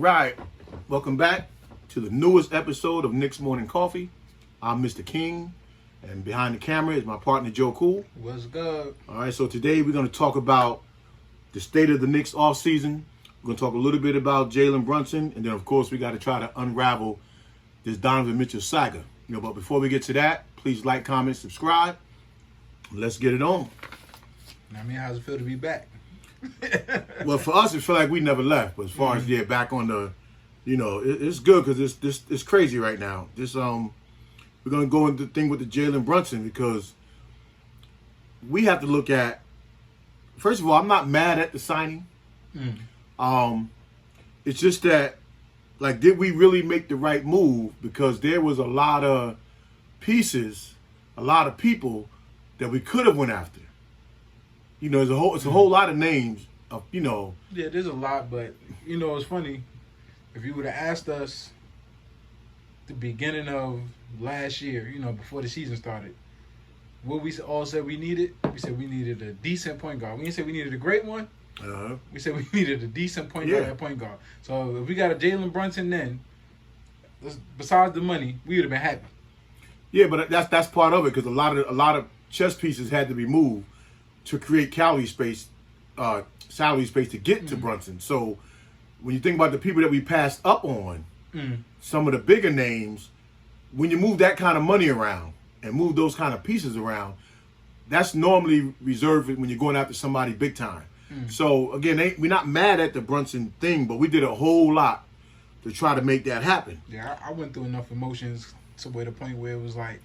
right. Welcome back to the newest episode of Knicks Morning Koffee. I'm Mr. King, and behind the camera is my partner, Joe Cool. What's good? All right, so today we're going to talk about the state of the Knicks offseason. We're going to talk a little bit about Jalen Brunson, and then, of course, we got to try to unravel this Donovan Mitchell saga. But before we get to that, please like, comment, subscribe. Let's get it on. How's it feel to be back? Well, for us, it feels like we never left. But as far as back on the, it's good because it's crazy right now. We're gonna go into the thing with the Jalen Brunson because we have to look at. First of all, I'm not mad at the signing. It's just that, did we really make the right move? Because there was a lot of pieces, a lot of people that we could have went after. It's a whole lot of names of. Yeah, there's a lot, but it's funny. If you would have asked us the beginning of last year, before the season started, what we all said we needed, we said we needed a decent point guard. We didn't say we needed a great one. We said we needed a decent point guard at point guard. So if we got a Jalen Brunson then, besides the money, we would have been happy. Yeah, but that's part of it because a lot of chess pieces had to be moved to create salary space to get to Brunson. So when you think about the people that we passed up on, some of the bigger names, when you move that kind of money around and move those kind of pieces around, that's normally reserved when you're going after somebody big time. So again, we're not mad at the Brunson thing, but we did a whole lot to try to make that happen. Yeah, I went through enough emotions to the point where it was like,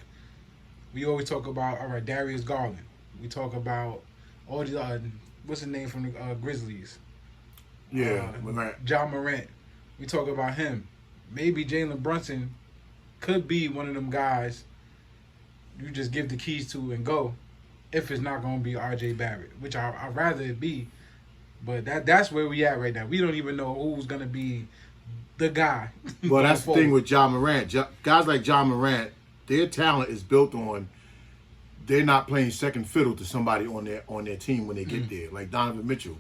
we always talk about, all right, Darius Garland. We talk about all the, what's his name from the Grizzlies? Yeah, Ja Morant. We talk about him. Maybe Jalen Brunson could be one of them guys you just give the keys to and go if it's not going to be R.J. Barrett, which I'd rather it be. But that's where we at right now. We don't even know who's going to be the guy. Well, that's the thing with Ja Morant. Guys like Ja Morant, their talent is built on they're not playing second fiddle to somebody on their team when they get there. Like Donovan Mitchell,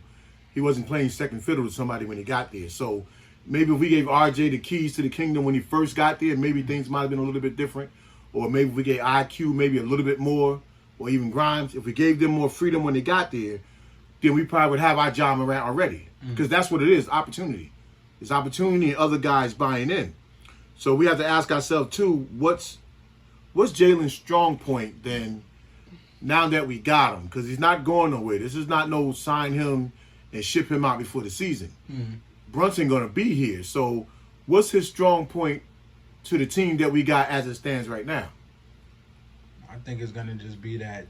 he wasn't playing second fiddle to somebody when he got there. So maybe if we gave RJ the keys to the kingdom when he first got there, maybe things might have been a little bit different. Or maybe if we gave IQ maybe a little bit more, or even Grimes, if we gave them more freedom when they got there, then we probably would have our Ja Morant already. Because that's what it is, opportunity. It's opportunity and other guys buying in. So we have to ask ourselves too, what's Jalen's strong point then? Now that we got him, because he's not going nowhere. This is not no sign him and ship him out before the season. Brunson going to be here. So what's his strong point to the team that we got as it stands right now? I think it's going to just be that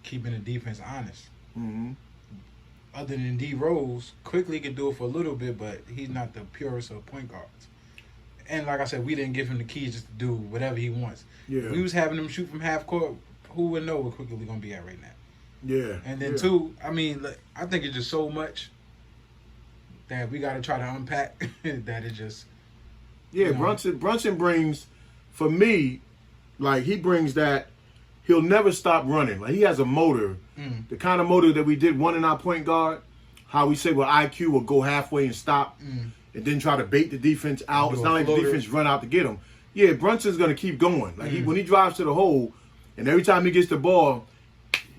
keeping the defense honest. Other than D Rose, Quickly can do it for a little bit, but he's not the purest of point guards. And like I said, we didn't give him the keys just to do whatever he wants. Yeah. We was having him shoot from half court. Who would know where Quickly going to be at right now? Yeah. And then two, I think it's just so much that we got to try to unpack that it just. Yeah, Brunson brings, for me, he brings that he'll never stop running. He has a motor, the kind of motor that we did one in our point guard, how we say, IQ will go halfway and stop and then try to bait the defense out. It's not like the defense run out to get him. Yeah, Brunson's going to keep going. When he drives to the hole, and every time he gets the ball,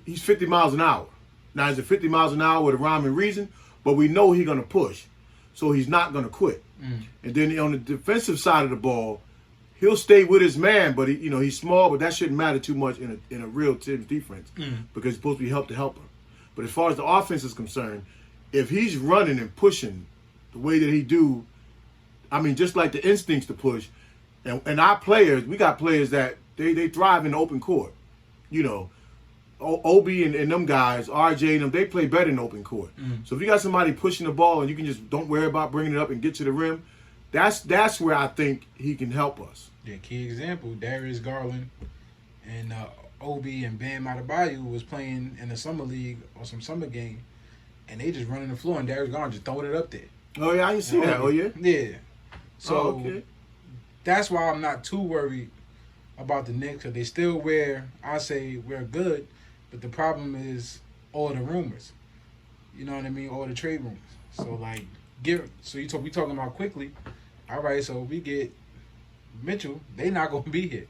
he's 50 miles an hour. Now, is it 50 miles an hour with a rhyme and reason? But we know he's going to push. So he's not going to quit. And then on the defensive side of the ball, he'll stay with his man, but he's small, but that shouldn't matter too much in a real team defense because he's supposed to be help to helper. But as far as the offense is concerned, if he's running and pushing the way that he do, just like the instincts to push, and our players, we got players that they thrive in the open court. Obi and them guys, RJ and them, they play better in the open court. So if you got somebody pushing the ball and you can just don't worry about bringing it up and get to the rim, that's where I think he can help us. Yeah, key example, Darius Garland and Obi and Bam Adebayo was playing in the summer league or some summer game, and they just running the floor, and Darius Garland just throwing it up there. Oh, yeah, I didn't see that. Oh, yeah? Yeah. So okay. That's why I'm not too worried about the Knicks, because they still we're good, but the problem is all the rumors. You know what I mean? All the trade rumors. So, we talking about quickly. All right, so we get Mitchell. They not gonna be here.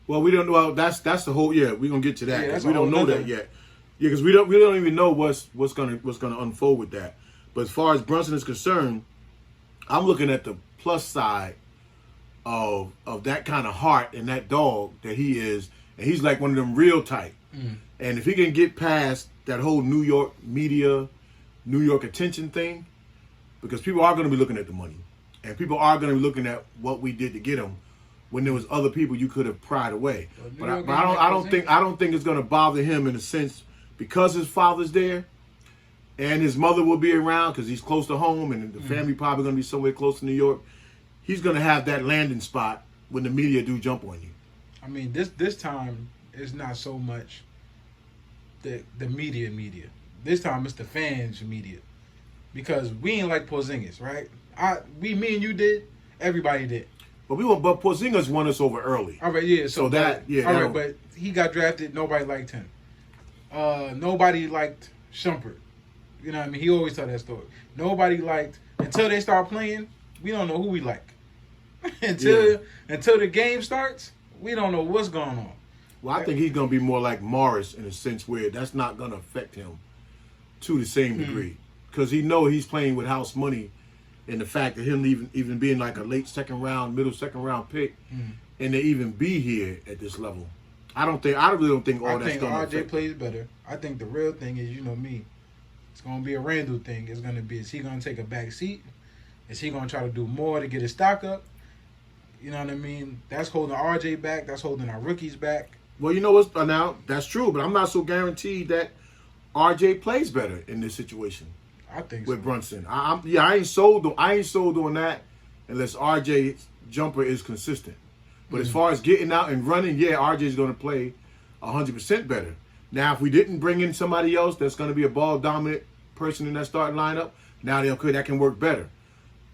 Well, we don't know. Well, that's the whole. Yeah, we're gonna get to that. Yeah, We don't know that yet. Yeah, because we don't even know what's gonna unfold with that. But as far as Brunson is concerned, I'm looking at the plus side of that kind of heart and that dog that he is, and he's like one of them real tight. And if he can get past that whole New York media, New York attention thing, because people are going to be looking at the money, and people are going to be looking at what we did to get him, when there was other people you could have pried away. But I don't think it's going to bother him in a sense, because his father's there, and his mother will be around because he's close to home, and the family probably going to be somewhere close to New York. He's going to have that landing spot when the media do jump on you. I mean, this time it's not so much the media. This time it's the fans media, because we ain't like Porzingis, right? Me and you did. Everybody did. But Porzingis won us over early. All right, yeah. So that. All right, but he got drafted. Nobody liked him. Nobody liked Shumpert. You know what I mean? He always tell that story. Nobody liked, until they start playing, we don't know who we like. until the game starts, we don't know what's going on. Well, I think he's going to be more like Morris in a sense where that's not going to affect him to the same degree. Because he know he's playing with house money, and the fact that him even being like a late second round, middle second round pick, and they even be here at this level. I really don't think all that's going to affect. I think RJ plays better. I think the real thing is, you know me, it's going to be a Randall thing. It's going to be, is he going to take a back seat? Is he going to try to do more to get his stock up? You know what I mean? That's holding RJ back. That's holding our rookies back. Well, you know what's now? That's true, but I'm not so guaranteed that RJ plays better in this situation. I think with Brunson. I ain't sold on that unless RJ's jumper is consistent. But as far as getting out and running, RJ's going to play 100% better. Now, if we didn't bring in somebody else that's going to be a ball dominant person in that starting lineup, now that can work better,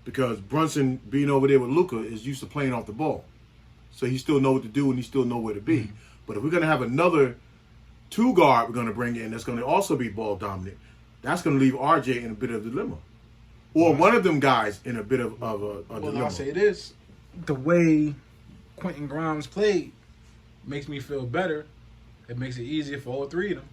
because Brunson being over there with Luka is used to playing off the ball, so he still know what to do and he still know where to be. But if we're going to have another two guard we're going to bring in that's going to also be ball dominant, that's going to leave RJ in a bit of a dilemma, or one of them guys in a bit of a dilemma. I'll say this: the way Quentin Grimes played makes me feel better. It makes it easier for all three of them.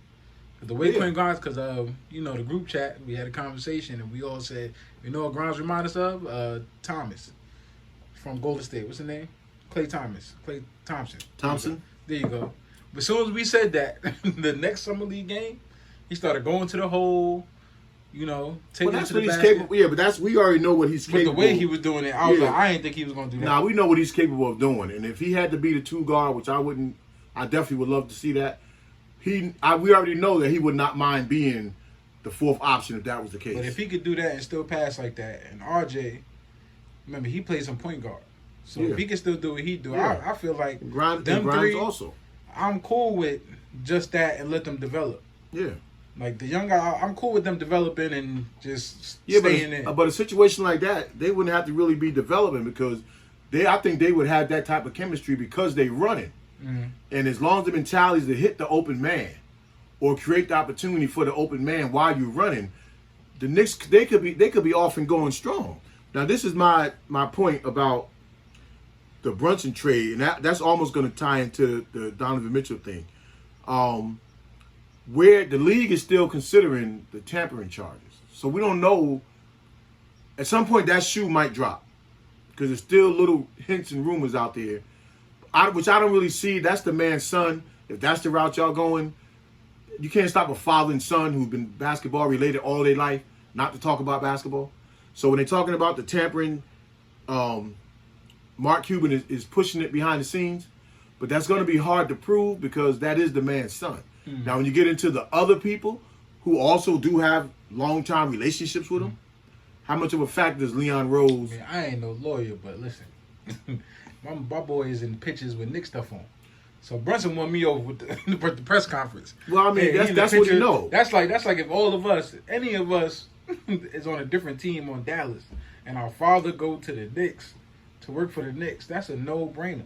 The way Quentin Grimes, because the group chat, we had a conversation and we all said, you know what Grimes remind us of? Thomas from Golden State. What's his name? Klay Thompson. There you go. But as soon as we said that, the next Summer League game, he started going to the hole, taking it to the basket. Capable. Yeah, but we already know what he's capable of. But the way he was doing it, I was like, I didn't think he was going to do that. Nah, we know what he's capable of doing. And if he had to be the two guard, which I definitely would love to see that. We already know that he would not mind being the fourth option if that was the case. But if he could do that and still pass like that, and RJ, remember, he plays some point guard. So if he can still do what he do, I feel like them three, also. I'm cool with just that and let them develop. Yeah. Like the young guy, I'm cool with them developing and just staying in. But a situation like that, they wouldn't have to really be developing, because I think they would have that type of chemistry because they run it. And as long as the mentality is to hit the open man or create the opportunity for the open man while you're running, the Knicks, they could be off and going strong. Now, this is my point about the Brunson trade, and that's almost going to tie into the Donovan Mitchell thing, where the league is still considering the tampering charges. So we don't know. At some point, that shoe might drop, because there's still little hints and rumors out there, which I don't really see. That's the man's son. If that's the route y'all going, you can't stop a father and son who've been basketball related all their life not to talk about basketball. So when they're talking about the tampering, Mark Cuban is pushing it behind the scenes, but that's going to be hard to prove because that is the man's son. Now, when you get into the other people who also do have long-time relationships with him, how much of a factor does Leon Rose? Man, I ain't no lawyer, but listen. My boy is in pictures with Knicks stuff on. So Brunson won me over with the press conference. Well, I mean, that's what you know. That's like if all of us, any of us, is on a different team on Dallas, and our father go to the Knicks to work for the Knicks. That's a no-brainer.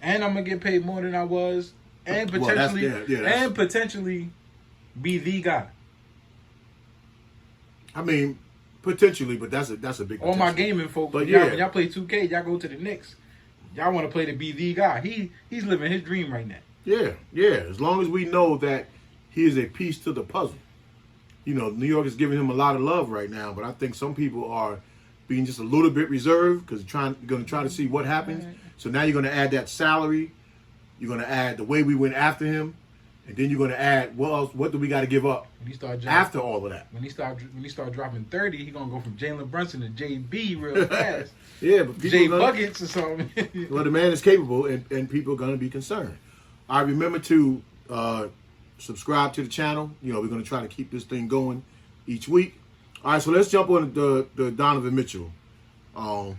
And I'm gonna get paid more than I was, and potentially be the guy. I mean, Potentially, but that's a big. All my gaming folks, but when y'all play 2K, y'all go to the Knicks. Y'all want to play to be the guy. He's living his dream right now. Yeah. As long as we know that he is a piece to the puzzle. You know, New York is giving him a lot of love right now, but I think some people are being just a little bit reserved because going to try to see what happens. So now you're going to add that salary. You're going to add the way we went after him, and then you're going to add what else? What do we got to give up after all of that? When he start dropping 30, he's gonna go from Jalen Brunson to JB real fast. Yeah, but Jay Buckets or something. Well, the man is capable, and people are going to be concerned. I remember to subscribe to the channel. You know, we're going to try to keep this thing going each week. All right, so let's jump on the Donovan Mitchell, because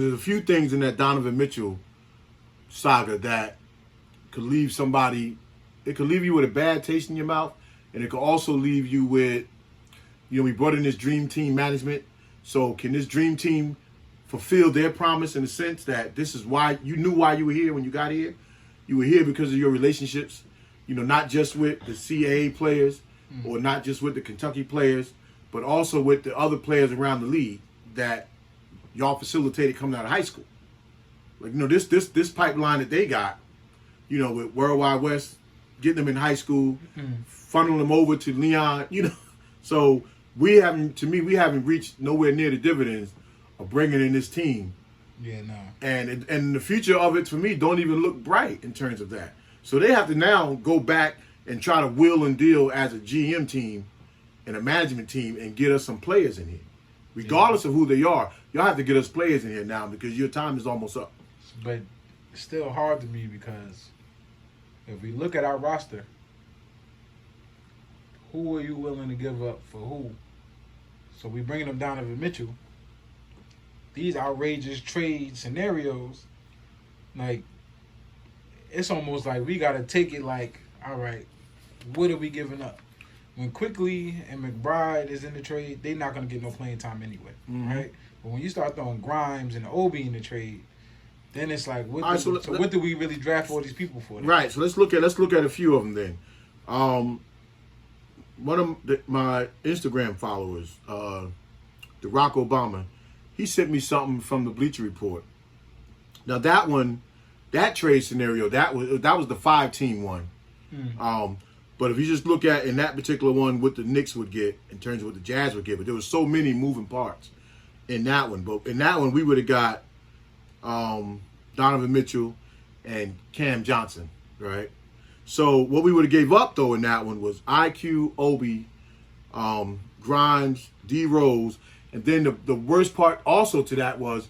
there's a few things in that Donovan Mitchell saga that could leave somebody. It could leave you with a bad taste in your mouth, and it could also leave you with, you know, we brought in this dream team management. So can this dream team fulfill their promise in the sense that this is why you knew why you were here when you got here? You were here because of your relationships, you know, not just with the CAA players or not just with the Kentucky players, but also with the other players around the league that y'all facilitated coming out of high school. Like, you know, this pipeline that they got, you know, with Worldwide West, getting them in high school, funneling them over to Leon, you know. So we haven't reached nowhere near the dividends of bringing in this team. Yeah, no. And the future of it, for me, don't even look bright in terms of that. So they have to now go back and try to wheel and deal as a GM team and a management team and get us some players in here. Regardless of who they are, y'all have to get us players in here now because your time is almost up. But it's still hard to me because if we look at our roster, who are you willing to give up for who? So we bringing them Donovan Mitchell. These outrageous trade scenarios, like, it's almost like we got to take it like, all right, what are we giving up? When Quickly and McBride is in the trade, they're not going to get no playing time anyway, right? But when you start throwing Grimes and Obi in the trade, then it's like, what do we really draft all these people for? Then? Right. So let's look at a few of them then. One of my Instagram followers, Barack Obama, he sent me something from the Bleacher Report. Now that trade scenario, that was the 5-team one. But if you just look at in that particular one what the Knicks would get in terms of what the Jazz would get, but there was so many moving parts in that one. But in that one, we would have got Donovan Mitchell and Cam Johnson, right? So what we would have gave up though in that one was IQ, Obi, Grimes, D Rose, and then the worst part also to that was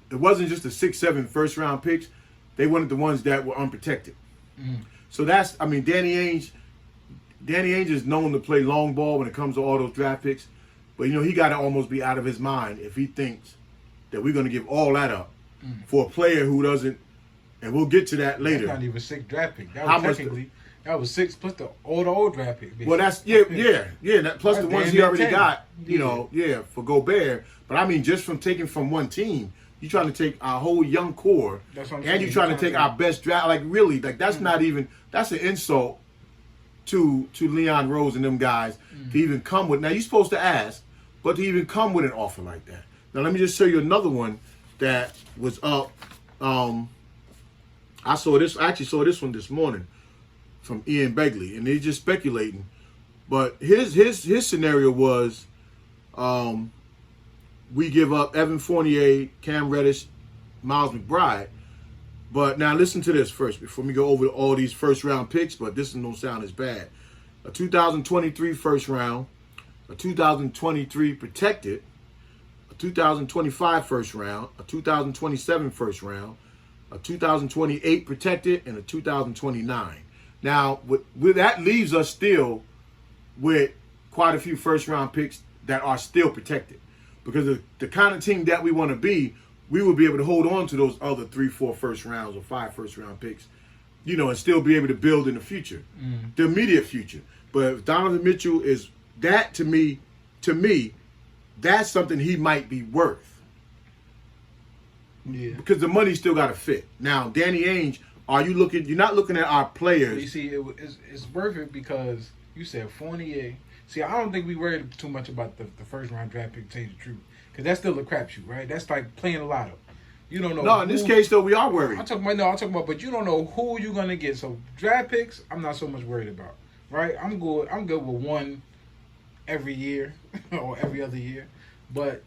it wasn't just the 6-7 first round picks; they wanted the ones that were unprotected. So that's, I mean, Danny Ainge is known to play long ball when it comes to all those draft picks, but you know he got to almost be out of his mind if he thinks that we're going to give all that up for a player who doesn't. And we'll get to that later. That's not even 6 draft pick. That was 6 plus the old draft pick. Basically. Well, that's that, plus the ones he already 10. got. You know, for Gobert. But I mean, just from taking from one team, you're trying to take our whole young core, and you're trying to take our best draft. Like really, like that's not even. That's an insult to Leon Rose and them guys to even come with. Now you're supposed to ask, but to even come with an offer like that. Now let me just show you another one that was up. I actually saw this one this morning from Ian Begley, and they're just speculating. But his scenario was we give up Evan Fournier, Cam Reddish, Miles McBride. But now listen to this first before we go over all these first round picks, but this don't sound as bad. A 2023 first round, a 2023 protected, a 2025 first round, a 2027 first round, a 2028 protected, and a 2029. Now, with that leaves us still with quite a few first-round picks that are still protected. Because of the kind of team that we want to be, we will be able to hold on to those other 3-4 first rounds or 5 first-round picks, you know, and still be able to build in the future, the immediate future. But if Donovan Mitchell is that, to me, that's something he might be worth. Yeah. Because the money still got to fit. Now, Danny Ainge, you're not looking at our players. You see, it's worth it because you said Fournier. See, I don't think we worried too much about the first round draft pick, to tell you the truth. Because that's still a crapshoot, right? That's like playing a lotto. You don't know. No, in this case, though, we are worried. I'm talking about, but you don't know who you're going to get. So draft picks, I'm not so much worried about, right? I'm good with one every year or every other year. But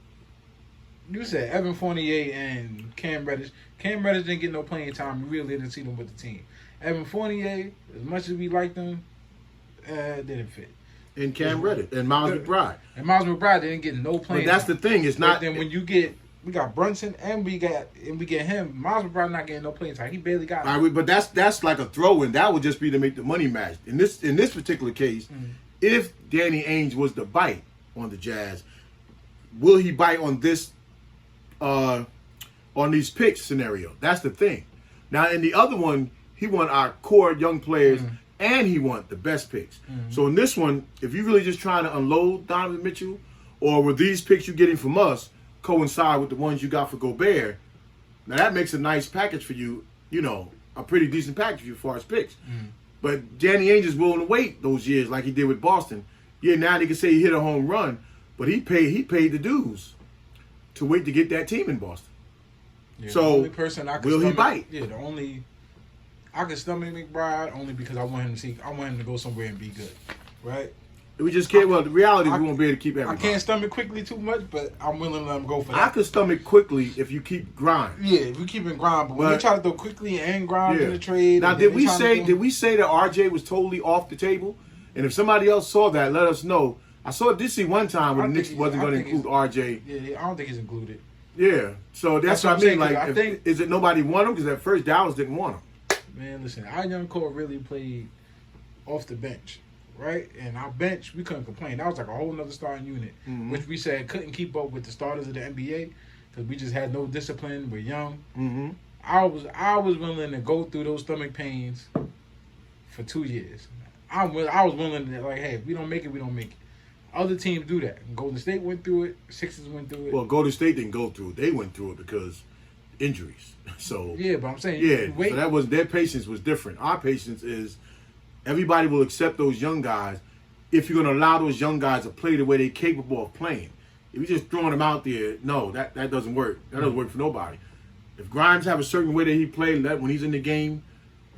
you said Evan Fournier and Cam Reddish. Cam Reddish didn't get no playing time. We really didn't see them with the team. Evan Fournier, as much as we liked them, didn't fit. And Cam Reddish and Miles McBride. And Miles McBride didn't get no playing. But that's time. the thing. It's not. But then when you get, we got Brunson and we get him. Miles McBride not getting no playing time. He barely got. All right, but that's like a throw in. That would just be to make the money match. In this particular case, if Danny Ainge was to bite on the Jazz, will he bite on this? On these picks scenario? That's the thing. Now in the other one, he want our core young players. And he want the best picks. So in this one, if you're really just trying to unload Donovan Mitchell, or with these picks you're getting from us coincide with the ones you got for Gobert, now that makes a nice package for you, a pretty decent package for you as far as picks. But Danny Ainge is willing to wait those years like he did with Boston. Yeah, now they can say he hit a home run, but he paid the dues to wait to get that team in Boston. Yeah, so the only person I will he bite? Yeah, I can stomach McBride only because I want him to go somewhere and be good, right? We just can't. Well, the reality is we won't be able to keep everybody. I can't stomach quickly too much, but I'm willing to let him go for that. I could stomach quickly if you keep grind. Yeah, if you keep it grind, but when you try to throw quickly and grind in the trade. Now, did we say that RJ was totally off the table? And if somebody else saw that, let us know. I did see one time where the Knicks wasn't going to include RJ. Yeah, I don't think he's included. Yeah, so that's what I mean. Like, is it nobody want him? Because at first Dallas didn't want him. Man, listen, our young core really played off the bench, right? And our bench, we couldn't complain. That was like a whole nother starting unit, which we said couldn't keep up with the starters of the NBA because we just had no discipline. We're young. I was willing to go through those stomach pains for 2 years. I was willing to, like, hey, if we don't make it, we don't make it. Other teams do that. Golden State went through it. Sixers went through it. Well, Golden State didn't go through it. They went through it because injuries. So yeah, but I'm saying so that was their patience was different. Our patience is everybody will accept those young guys if you're going to allow those young guys to play the way they're capable of playing. If you're just throwing them out there, no, that doesn't work. That doesn't work for nobody. If Grimes have a certain way that he plays, when he's in the game,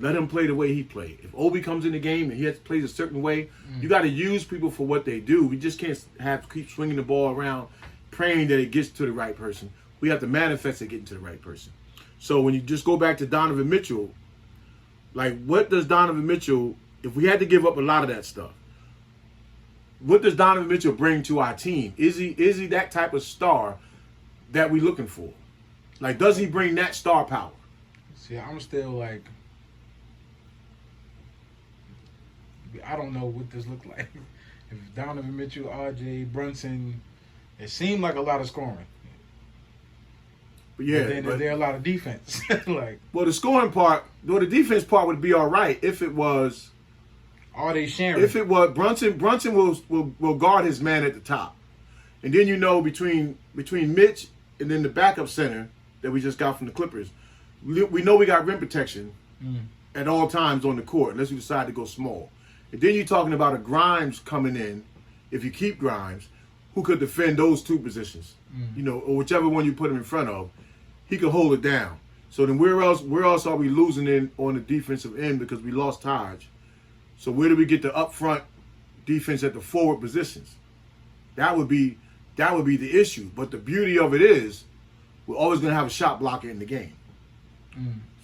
let him play the way he played. If Obi comes in the game and he plays a certain way, you got to use people for what they do. We just can't keep swinging the ball around, praying that it gets to the right person. We have to manifest it getting to the right person. So when you just go back to Donovan Mitchell, like what does Donovan Mitchell, if we had to give up a lot of that stuff, what does Donovan Mitchell bring to our team? Is he that type of star that we're looking for? Like, does he bring that star power? See, I'm still like, I don't know what this looked like. If Donovan Mitchell, RJ, Brunson, it seemed like a lot of scoring. But yeah, but then there a lot of defense. Like, well, the scoring part, the defense part would be all right if it was. Are they sharing? If it was Brunson will guard his man at the top, and then between Mitch and then the backup center that we just got from the Clippers, we know we got rim protection at all times on the court unless we decide to go small. And then you're talking about a Grimes coming in, if you keep Grimes, who could defend those two positions, or whichever one you put him in front of, he could hold it down. So then where else are we losing in on the defensive end because we lost Taj? So where do we get the upfront defense at the forward positions? That would be the issue. But the beauty of it is we're always going to have a shot blocker in the game.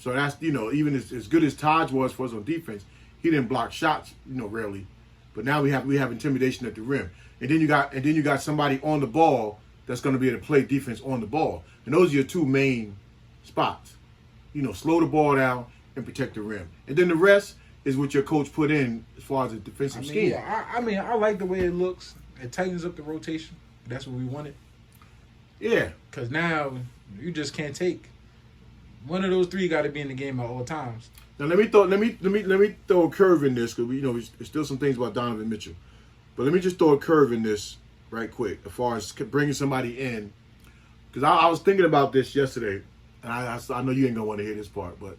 So that's, even as good as Taj was for us on defense, he didn't block shots, rarely. But now we have intimidation at the rim. And then you got somebody on the ball that's going to be able to play defense on the ball. And those are your two main spots. Slow the ball down and protect the rim. And then the rest is what your coach put in as far as the defensive scheme. Yeah, I like the way it looks. It tightens up the rotation. That's what we wanted. Yeah. Because now you just can't take. One of those three got to be in the game at all times. Now let me throw a curve in this because there's still some things about Donovan Mitchell, but let me just throw a curve in this right quick as far as bringing somebody in, because I was thinking about this yesterday, and I know you ain't gonna want to hear this part, but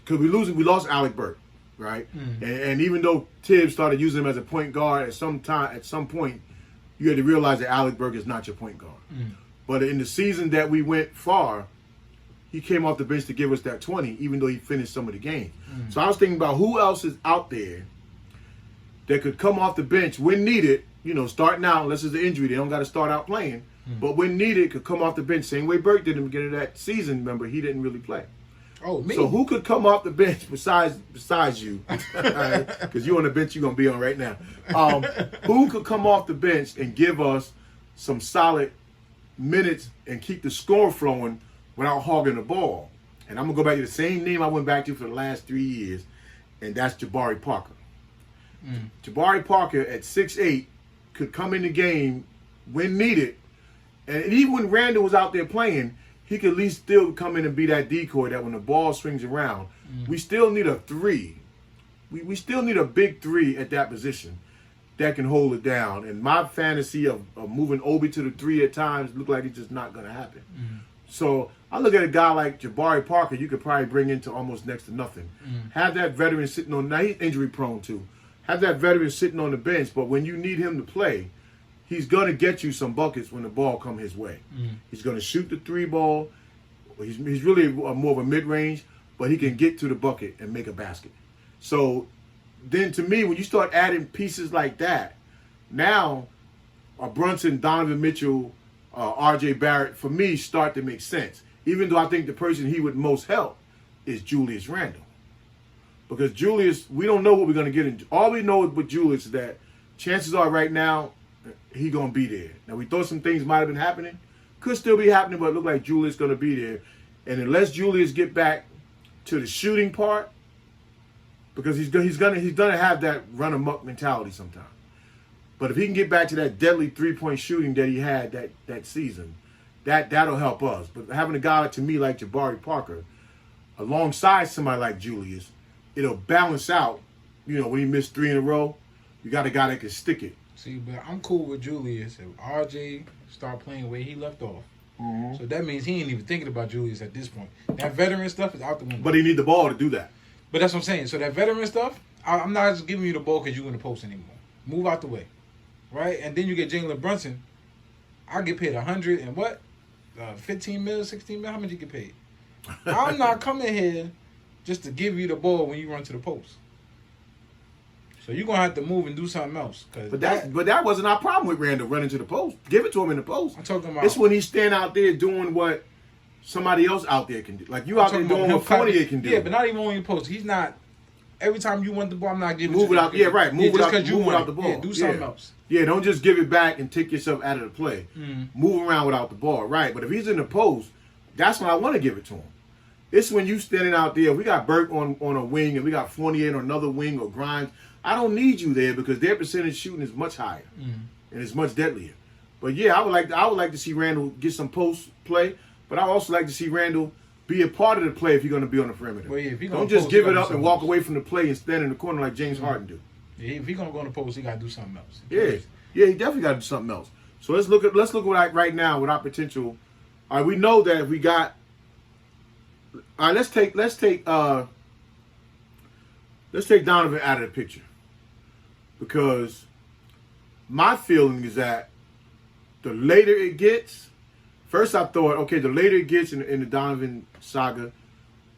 because we lost Alec Burke, right? And even though Tibbs started using him as a point guard at some point, you had to realize that Alec Burks is not your point guard. But in the season that we went far, he came off the bench to give us that 20, even though he finished some of the games. So I was thinking about who else is out there that could come off the bench when needed, starting out, unless it's an injury, they don't got to start out playing. But when needed, could come off the bench. Same way Burke did in the beginning of that season. Remember, he didn't really play. Oh, me. So who could come off the bench besides you? Because you're on the bench you're going to be on right now. Who could come off the bench and give us some solid minutes and keep the score flowing without hogging the ball? And I'm going to go back to the same name I went back to for the last 3 years, and that's Jabari Parker. Jabari Parker at 6'8" could come in the game when needed. And even when Randall was out there playing, he could at least still come in and be that decoy that when the ball swings around, we still need a three. We still need a big three at that position that can hold it down. And my fantasy of moving Obi to the three at times look like it's just not going to happen. So I look at a guy like Jabari Parker, you could probably bring into almost next to nothing. Have that veteran sitting on, now he's injury prone too. Have that veteran sitting on the bench, but when you need him to play, he's going to get you some buckets when the ball come his way. He's going to shoot the three ball. He's really more of a mid-range, but he can get to the bucket and make a basket. So then to me, when you start adding pieces like that, now Brunson, Donovan Mitchell, R.J. Barrett, for me, start to make sense. Even though I think the person he would most help is Julius Randle. Because Julius, we don't know what we're going to get in. All we know with Julius is that chances are right now, he going to be there. Now, we thought some things might have been happening. Could still be happening, but it look like Julius going to be there. And unless Julius get back to the shooting part, because he's gonna have that run amok mentality sometime. But if he can get back to that deadly 3-point shooting that he had that season, that'll help us. But having a guy to me like Jabari Parker alongside somebody like Julius, it'll balance out. When he missed 3 in a row, you got a guy that can stick it. See, but I'm cool with Julius if RJ start playing where he left off. So that means he ain't even thinking about Julius at this point. That veteran stuff is out the window. But he need the ball to do that. But that's what I'm saying. So that veteran stuff, I'm not just giving you the ball because you're in the post anymore. Move out the way, right? And then you get Jalen Brunson. I get paid 100 and what? 15 mil, 16 mil. How much you get paid? I'm not coming here just to give you the ball when you run to the post. So you're gonna have to move and do something else. But that wasn't our problem with Randall running to the post. Give it to him in the post. I'm talking about. It's when he's standing out there doing what somebody else out there can do. Like you out there doing what Fournier can do. Yeah, but not even on your post. He's not. Every time you want the ball, I'm not giving. Move it out. Yeah, right. Move it out the ball. Yeah, do something else. Yeah, don't just give it back and take yourself out of the play. Move around without the ball. Right. But if he's in the post, that's when I want to give it to him. It's when you standing out there. We got Burke on a wing and we got Fournier on another wing or Grimes. I don't need you there because their percentage shooting is much higher and it's much deadlier. But yeah, I would like to see Randall get some post play, but I would also like to see Randall be a part of the play if you're going to be on the perimeter. Well, yeah, if don't just give it up and walk away from the play and stand in the corner like James Harden do. Yeah, if he's going to go on the post, he got to do something else. Yeah, he definitely got to do something else. So let's look at right now with our potential. All right, we know that if we got. All right, let's take Donovan out of the picture. Because my feeling is that the later it gets, first I thought, okay, the later it gets in the Donovan saga,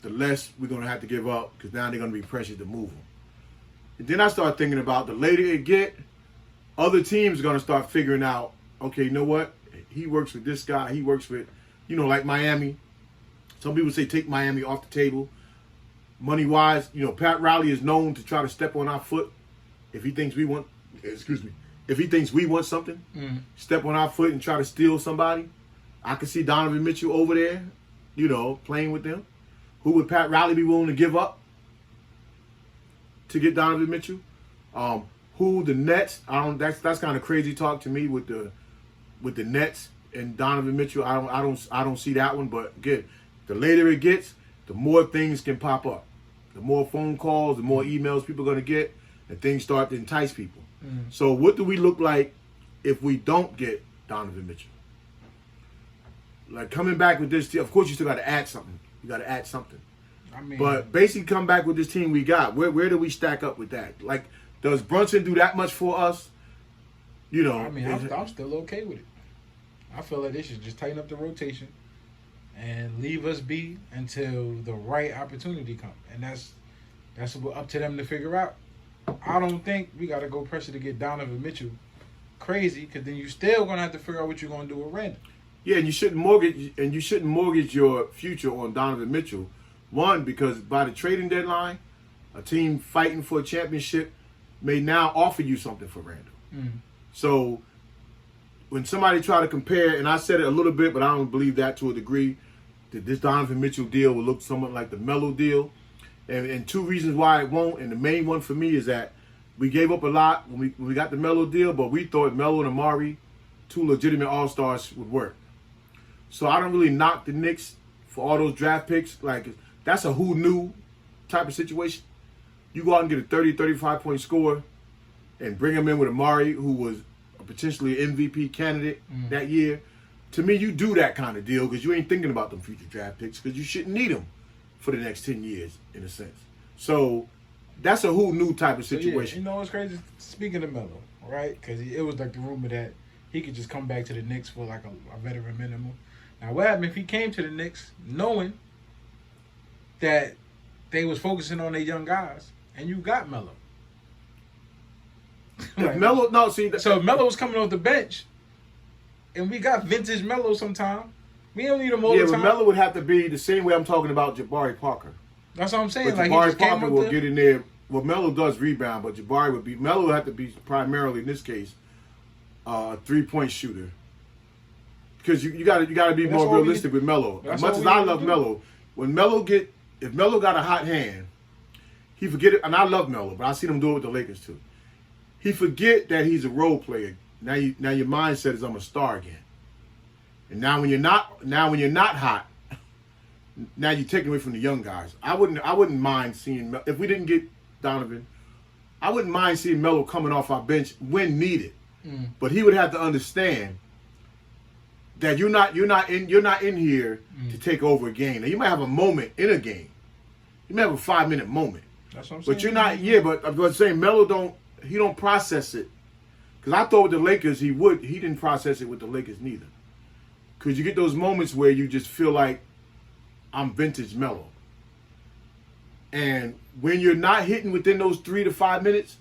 the less we're going to have to give up because now they're going to be pressured to move him. And then I started thinking about the later it get, other teams are going to start figuring out, okay, you know what? He works with this guy. He works with, like Miami. Some people say take Miami off the table. Money-wise, Pat Riley is known to try to step on our foot. If he thinks we want something, step on our foot and try to steal somebody. I could see Donovan Mitchell over there, playing with them. Who would Pat Riley be willing to give up to get Donovan Mitchell? Who the Nets? That's kind of crazy talk to me with the Nets and Donovan Mitchell. I don't see that one. But again, the later it gets, the more things can pop up. The more phone calls, the more emails people are going to get. And things start to entice people. So what do we look like if we don't get Donovan Mitchell? Like coming back with this, of course you still got to add something. You got to add something. I mean, but basically come back with this team we got. Where do we stack up with that? Like, does Brunson do that much for us? You know, I mean, I'm still okay with it. I feel like they should just tighten up the rotation and leave us be until the right opportunity comes, and that's up to them to figure out. I don't think we got to go pressure to get Donovan Mitchell crazy, because then you still gonna have to figure out what you're gonna do with Randall. Yeah, and you shouldn't mortgage your future on Donovan Mitchell. One, because by the trading deadline, a team fighting for a championship may now offer you something for Randall. So when somebody try to compare, and I said it a little bit, but I don't believe that to a degree, that this Donovan Mitchell deal will look somewhat like the Melo deal. And two reasons why it won't, and the main one for me is that we gave up a lot when we got the Melo deal, but we thought Melo and Amari, two legitimate all-stars, would work. So I don't really knock the Knicks for all those draft picks. Like, that's a who knew type of situation. You go out and get a 30, 35-point scorer and bring him in with Amari, who was a potentially MVP candidate that year. To me, you do that kind of deal because you ain't thinking about them future draft picks, because you shouldn't need them for the next 10 years, in a sense. So that's a who knew type of situation. Yeah, you know what's crazy? Speaking of Melo, right? Because it was like the rumor that he could just come back to the Knicks for like a veteran minimum. Now, what happened if he came to the Knicks knowing that they was focusing on their young guys and you got Melo? Like, Melo, no, see. So if Melo was coming off the bench and we got vintage Melo sometime, we don't need him all the time. Yeah, but Melo would have to be the same way I'm talking about Jabari Parker. That's what I'm saying. But like, Jabari Parker will get in there. Well, Melo does rebound, but Melo would have to be primarily, in this case, a 3-point shooter. Because you got to be more realistic with Melo. As much as I love Melo, if Melo got a hot hand, he forget it. And I love Melo, but I seen him do it with the Lakers too. He forget that he's a role player. Now your mindset is I'm a star again. And now when you're not hot, now you're taking away from the young guys. I wouldn't mind seeing, if we didn't get Donovan, I wouldn't mind seeing Melo coming off our bench when needed. But he would have to understand that you're not in here to take over a game. Now, you might have a moment in a game. You may have a 5-minute moment. That's what I'm saying. But you're not. Yeah, but I'm saying Melo don't process it. Because I thought with the Lakers he would. He didn't process it with the Lakers neither. Because you get those moments where you just feel like I'm vintage Melo. And when you're not hitting within those 3 to 5 minutes,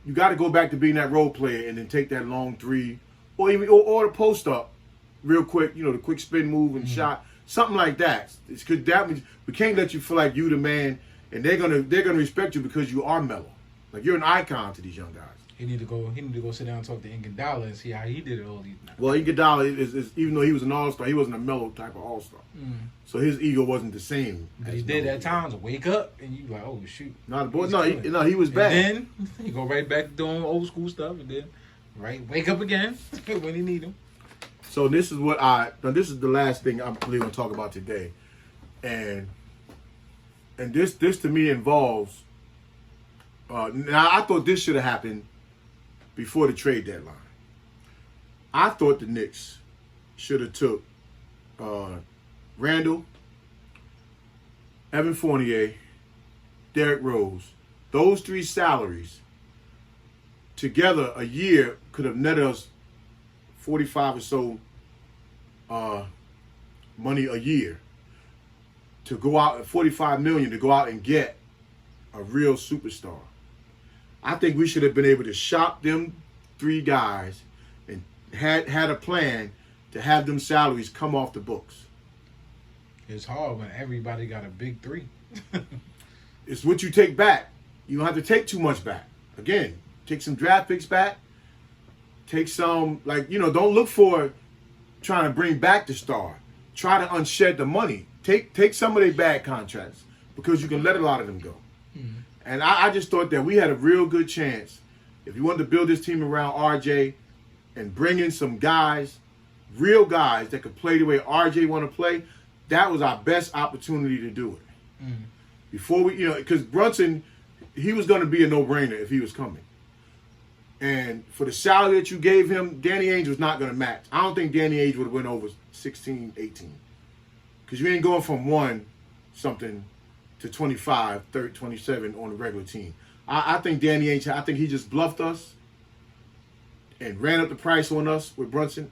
you got to go back to being that role player and then take that long three, or the post up, real quick. You know, the quick spin move and shot, something like that. Because that means we can't let you feel like you the man, and they're gonna respect you because you are Melo. Like, you're an icon to these young guys. He need to go sit down and talk to Iguodala and see how he did it all these nights. Well, Iguodala is even though he was an all-star, he wasn't a Melo type of all-star. So his ego wasn't the same. But he did at times wake up and you like, oh shoot. No, he was bad. And then you go right back to doing old school stuff, and then wake up again when he need him. So this is the last thing I'm really going to talk about today, and this to me involves. Now I thought this should have happened before the trade deadline. I thought the Knicks should have took Randall, Evan Fournier, Derrick Rose. Those 3 salaries together a year could have netted us 45 or so money a year to go out, $45 million to go out and get a real superstar. I think we should have been able to shop them 3 guys and had a plan to have them salaries come off the books. It's hard when everybody got a big 3. It's what you take back. You don't have to take too much back. Again, take some draft picks back. Take some, don't look for trying to bring back the star. Try to unshed the money. Take some of their bad contracts, because you can let a lot of them go. And I just thought that we had a real good chance, if you wanted to build this team around RJ and bring in some guys, real guys that could play the way RJ want to play, that was our best opportunity to do it. Before we, because Brunson, he was going to be a no-brainer if he was coming. And for the salary that you gave him, Danny Ainge was not going to match. I don't think Danny Ainge would have went over 16, 18. Because you ain't going from 1 something to 25, 30, 27 on the regular team. I think Danny Ainge, I think he just bluffed us and ran up the price on us with Brunson.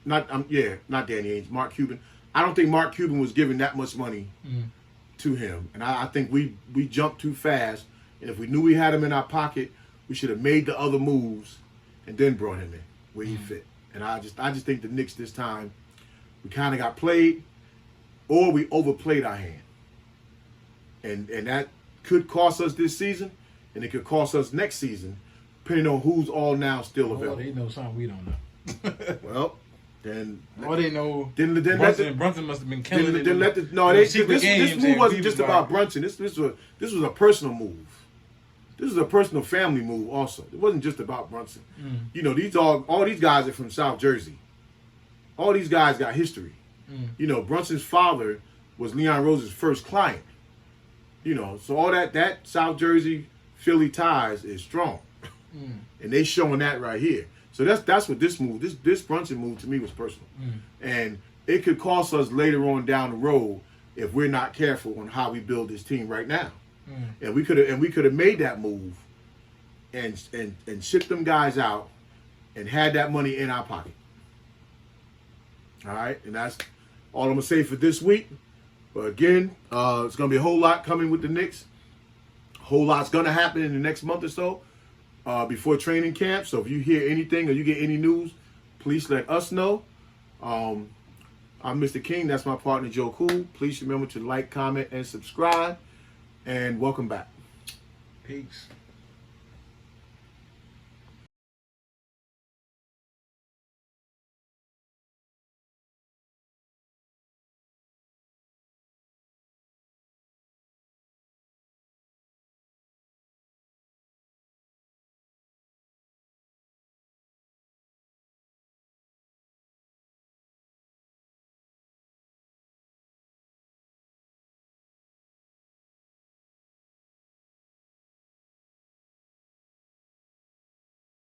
Not Danny Ainge, Mark Cuban. I don't think Mark Cuban was giving that much money to him. And I think we jumped too fast. And if we knew we had him in our pocket, we should have made the other moves and then brought him in where he fit. And I just think the Knicks this time, we kind of got played, or we overplayed our hand. And that could cost us this season, and it could cost us next season, depending on who's all now still available. They know something we don't know. Well, then all they know. Brunson must have been killing it. This move wasn't just about Brunson. This was a personal move. This was a personal family move also. It wasn't just about Brunson. You know, all these guys are from South Jersey. All these guys got history. You know, Brunson's father was Leon Rose's first client. You know, so all that South Jersey Philly ties is strong. And they showing that right here. So that's what this move, this Brunson move to me was personal. And it could cost us later on down the road if we're not careful on how we build this team right now. And we could have made that move and shipped them guys out and had that money in our pocket. All right, and that's all I'm gonna say for this week. But again, it's gonna be a whole lot coming with the Knicks. A whole lot's gonna happen in the next month or so before training camp. So if you hear anything or you get any news, please let us know. I'm Mr. King. That's my partner Joe Cool. Please remember to like, comment, and subscribe. And welcome back. Peace.